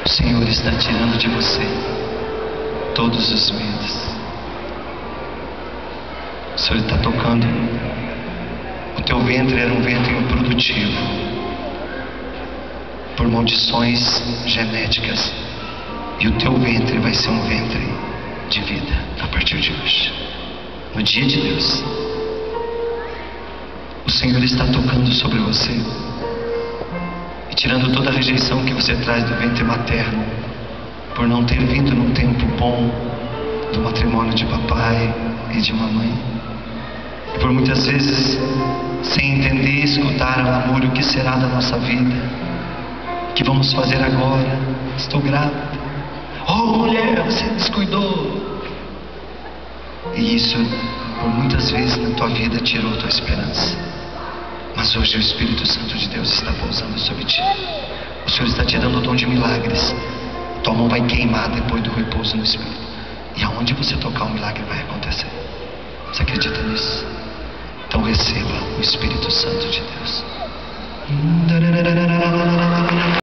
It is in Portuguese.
O Senhor está tirando de você todos os medos. O Senhor está tocando. O teu ventre era um ventre improdutivo, por maldições genéticas. E o teu ventre vai ser um ventre de vida a partir de hoje. No dia de Deus, o Senhor está tocando sobre você e tirando toda a rejeição que você traz do ventre materno, por não ter vindo num tempo bom do matrimônio de papai e de mamãe, e por muitas vezes sem entender e escutar ao amor o que será da nossa vida, o que vamos fazer agora. Estou grávida. Oh, mulher, você descuidou. E isso por muitas vezes na tua vida tirou tua esperança. Mas hoje o Espírito Santo de Deus está pousando sobre ti. O Senhor está te dando o dom de milagres. Tua mão vai queimar depois do repouso no Espírito. E aonde você tocar, o milagre vai acontecer. Você acredita nisso? Então receba o Espírito Santo de Deus.